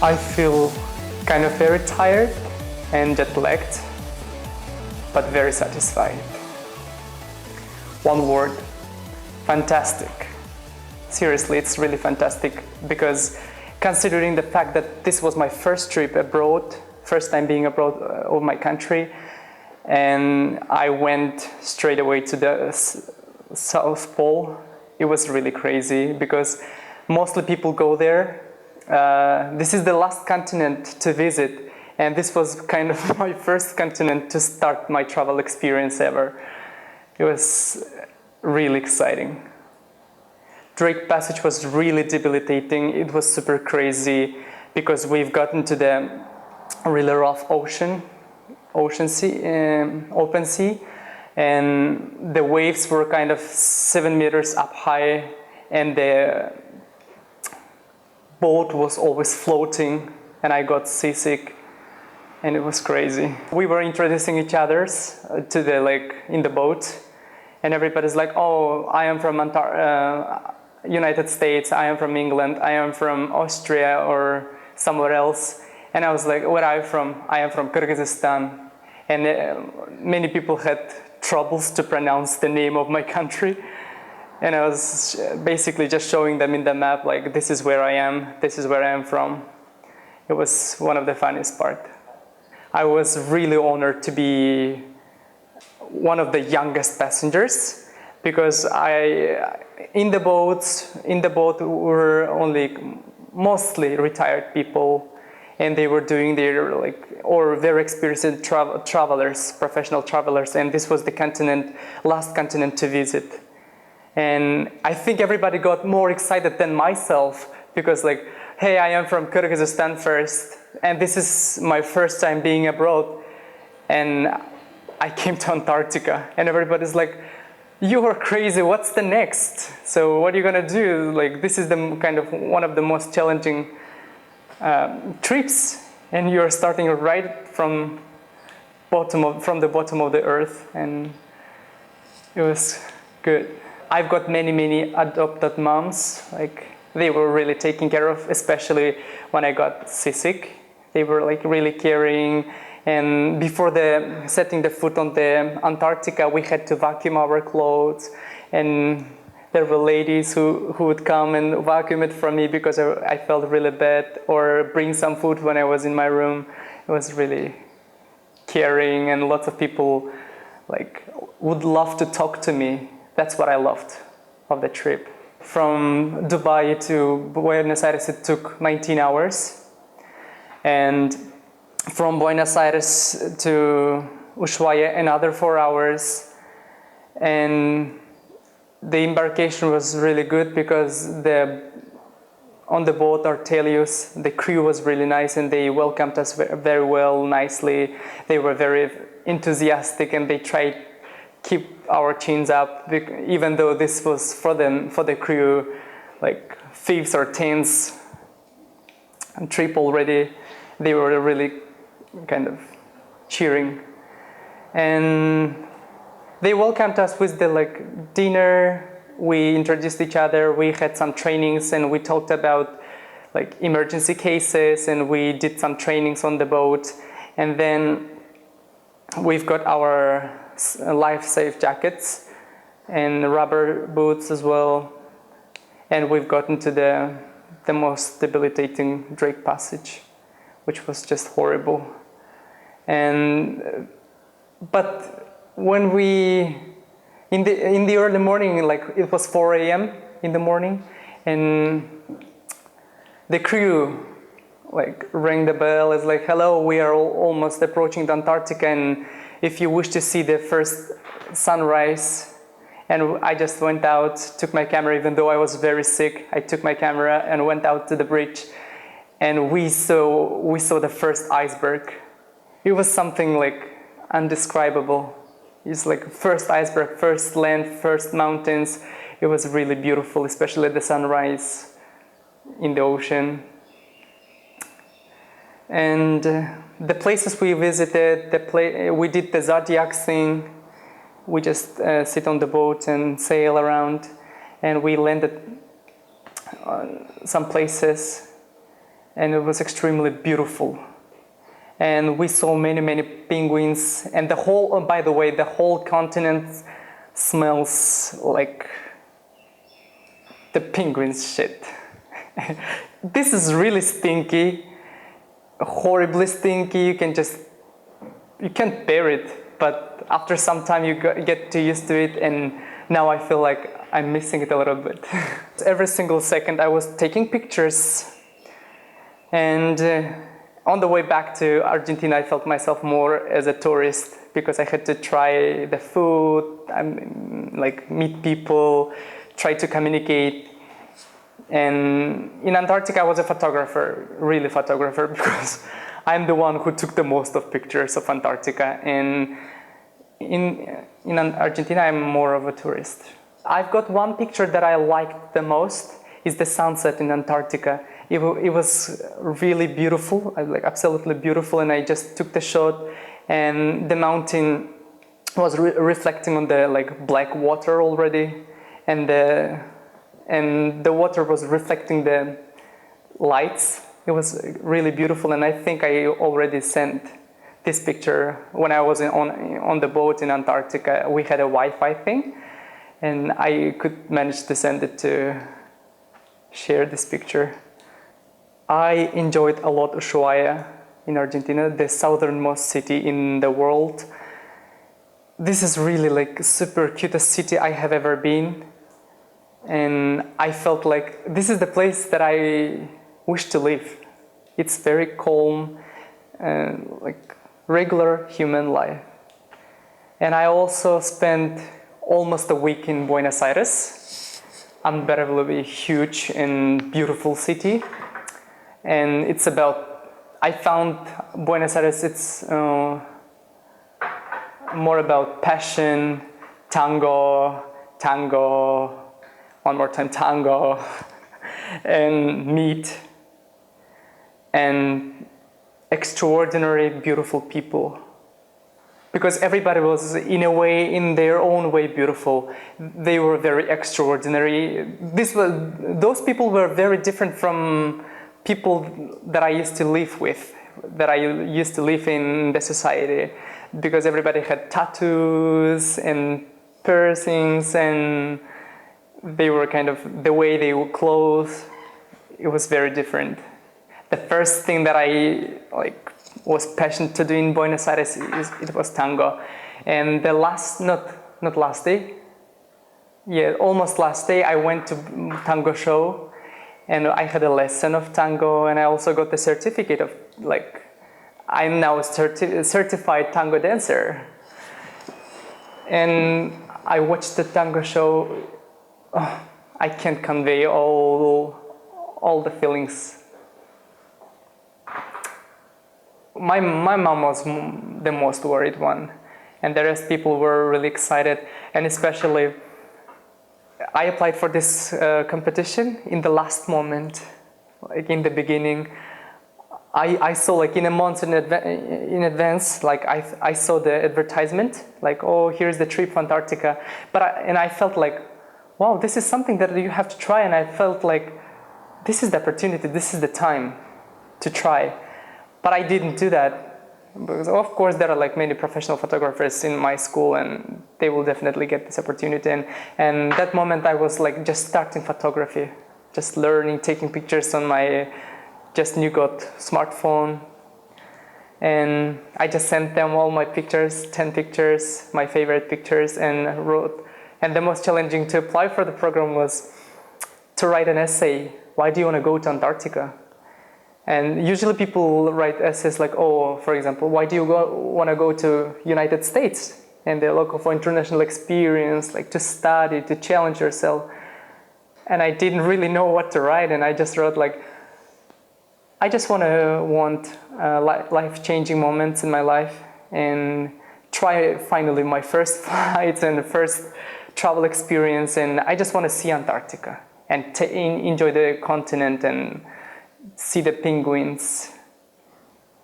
I feel kind of very tired and jet-lagged, but very satisfied. One word: fantastic. Seriously, it's really fantastic, because considering the fact that this was my first trip abroad, first time being abroad of my country, and I went straight away to the South Pole. It was really crazy, because mostly people go there. This is the last continent to visit, and this was kind of my first continent to start my travel experience ever. It was really exciting. Drake Passage was really debilitating. It was super crazy, because we've gotten to the really rough open sea, and the waves were kind of 7 meters up high, and the boat was always floating, and I got seasick, and it was crazy. We were introducing each other to in the boat, and everybody's like, "Oh, I am from United States, I am from England, I am from Austria or somewhere else." And I was like, "Where are you from?" "I am from Kyrgyzstan." And many people had troubles to pronounce the name of my country. And I was basically just showing them in the map, like, this is where I am, this is where I am from. It was one of the funniest part. I was really honored to be one of the youngest passengers, because in the boat were only mostly retired people, and they were doing their or very experienced travelers, professional travelers, and this was the last continent to visit. And I think everybody got more excited than myself, because hey, I am from Kyrgyzstan first, and this is my first time being abroad, and I came to Antarctica, and everybody's like, "You are crazy, what's the next? So what are you gonna do? This is the one of the most challenging trips, and you're starting right from the bottom of the earth," and it was good. I've got many adopted moms. They were really taking care of, especially when I got seasick. They were really caring. And before setting the foot on the Antarctica, we had to vacuum our clothes, and there were ladies who would come and vacuum it for me because I felt really bad, or bring some food when I was in my room. It was really caring, and lots of people would love to talk to me. That's what I loved of the trip. From Dubai to Buenos Aires, it took 19 hours. And from Buenos Aires to Ushuaia, another 4 hours. And the embarkation was really good, because on the boat, Artelius, the crew was really nice, and they welcomed us very well, nicely. They were very enthusiastic, and they tried keep our chins up, even though this was for the crew, 5th or 10th trip already. They were really kind of cheering. and they welcomed us with the like dinner. We introduced each other, we had some trainings, and we talked about like emergency cases, and we did some trainings on the boat. And then we've got our life-safe jackets and rubber boots as well. And we've gotten to the most debilitating Drake Passage, which was just horrible. But when we, in the early morning, like it was 4 a.m. in the morning, and the crew like rang the bell. It's like, hello, we are almost approaching the Antarctica, and if you wish to see the first sunrise. And I just went out, took my camera, even though I was very sick. I took my camera and went out to the bridge, and we saw the first iceberg. It was something like undescribable. It's like first iceberg, first land, first mountains. It was really beautiful, especially the sunrise in the ocean. And the places we visited, we did the Zodiac thing. We just sit on the boat and sail around, and we landed on some places, and it was extremely beautiful. And we saw many penguins, and the whole, oh, by the way, the whole continent smells like the penguins shit. This is really stinky, horribly stinky. You can't bear it. But after some time you get too used to it, and now I feel like I'm missing it a little bit. Every single second I was taking pictures, and on the way back to Argentina I felt myself more as a tourist, because I had to try the food, like meet people, try to communicate. And in Antarctica I was a photographer, really photographer, because I'm the one who took the most of pictures of Antarctica, and in Argentina I'm more of a tourist. I've got one picture that I liked the most, is the sunset in Antarctica. It was really beautiful, like absolutely beautiful, and I just took the shot, and the mountain was reflecting on the like black water already, and the water was reflecting the lights. It was really beautiful, and I think I already sent this picture when I was on the boat in Antarctica. We had a Wi-Fi thing, and I could manage to send it to share this picture. I enjoyed a lot Ushuaia in Argentina, the southernmost city in the world. This is really like super cutest city I have ever been, and I felt like this is the place that I wish to live. It's very calm and like regular human life. And I also spent almost a week in Buenos Aires, unbearably huge and beautiful city. And it's about, I found Buenos Aires, it's more about passion, tango, one more time tango, and meat, and extraordinary beautiful people, because everybody was in a way, in their own way, beautiful. They were very extraordinary. Those people were very different from people that I used to live with, that I used to live in the society, because everybody had tattoos and piercings, and they were kind of, the way they were clothed, it was very different. The first thing that I was passionate to do in Buenos Aires, it was tango. And the last, not last day, yeah, almost last day, I went to tango show, and I had a lesson of tango, and I also got the certificate of, like, I'm now a certified tango dancer. And I watched the tango show. Oh, I can't convey all the feelings. My mom was the most worried one, and the rest people were really excited. And especially, I applied for this competition in the last moment, like in the beginning. I saw like in a month in advance, like I saw the advertisement, like, oh, here's the trip to Antarctica. And I felt like, wow, this is something that you have to try. And I felt like, this is the opportunity, this is the time to try. But I didn't do that. Because of course there are like many professional photographers in my school and they will definitely get this opportunity. And that moment I was like just starting photography, just learning, taking pictures on my just new got smartphone. And I just sent them all my pictures, 10 pictures, my favorite pictures, and wrote. And the most challenging to apply for the program was to write an essay. Why do you want to go to Antarctica? And usually people write essays like, oh, for example, why do you want to go to United States? And they're looking for international experience, like to study, to challenge yourself. And I didn't really know what to write, and I just wrote like, I just want life-changing moments in my life and try finally my first flight and the first travel experience, and I just want to see Antarctica and enjoy the continent and see the penguins.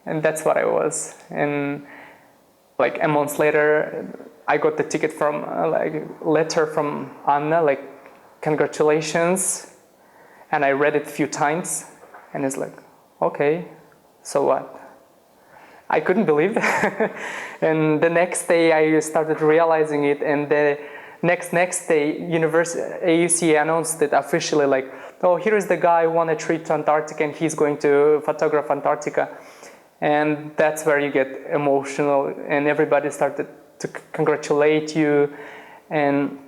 And that's what I was. And like a month later, I got the ticket from like letter from Anna, like congratulations. And I read it a few times, and it's like, okay, so what? I couldn't believe it. And the next day I started realizing it, and the next day AUC announced it officially, like, oh, here is the guy who won a trip to Antarctica and he's going to photograph Antarctica. And that's where you get emotional, and everybody started to congratulate you. And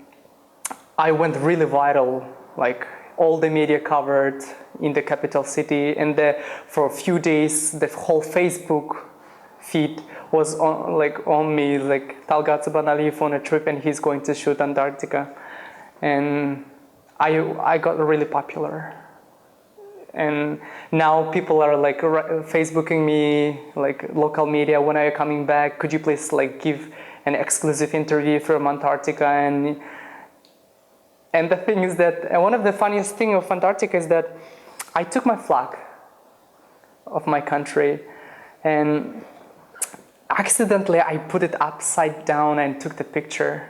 I went really viral, like all the media covered in the capital city, and for a few days the whole Facebook feed was on me, like Talgat Subanaliev on a trip and he's going to shoot Antarctica. And I got really popular. And now people are like Facebooking me, like local media, when are you coming back? Could you please like give an exclusive interview from Antarctica? And the thing is that one of the funniest things of Antarctica is that I took my flag of my country and accidentally I put it upside down and took the picture.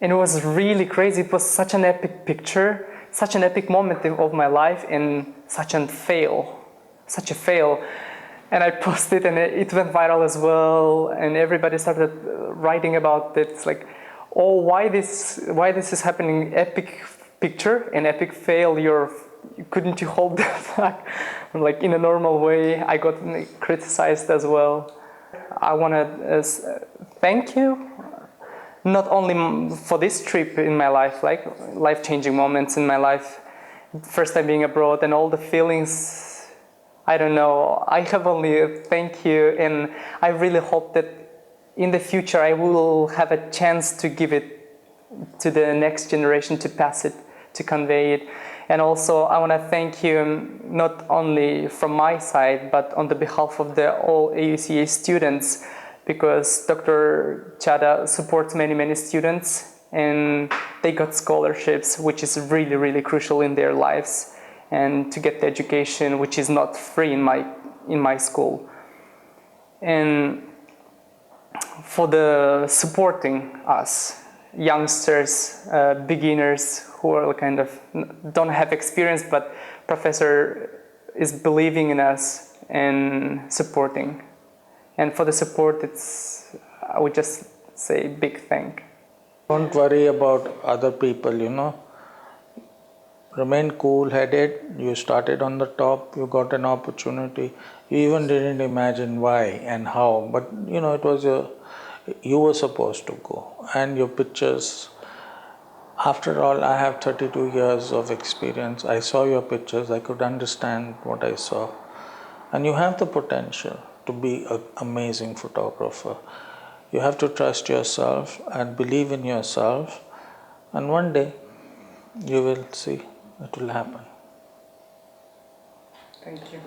And it was really crazy. It was such an epic picture, such an epic moment of my life, and such a fail. And I posted and it went viral as well, and everybody started writing about it. It's like, oh, why this is happening? Epic picture and epic fail. Couldn't you hold the flag like in a normal way? I got criticized as well. I want to thank you, not only for this trip in my life, like life-changing moments in my life, first time being abroad and all the feelings. I don't know. I have only a thank you, and I really hope that in the future I will have a chance to give it to the next generation, to pass it, to convey it. And also I want to thank you not only from my side but on the behalf of all AUCA students, because Dr. Chadha supports many students and they got scholarships, which is really, really crucial in their lives, and to get the education, which is not free in my school. And for the supporting us, youngsters, beginners who are kind of don't have experience, but professor is believing in us and supporting. And for the support, I would just say big thank. Don't worry about other people, Remain cool-headed. You started on the top, you got an opportunity. You even didn't imagine why and how, but it was you were supposed to go. And your pictures, after all, I have 32 years of experience. I saw your pictures, I could understand what I saw. And you have the potential to be an amazing photographer. You have to trust yourself and believe in yourself, and one day you will see it will happen. Thank you.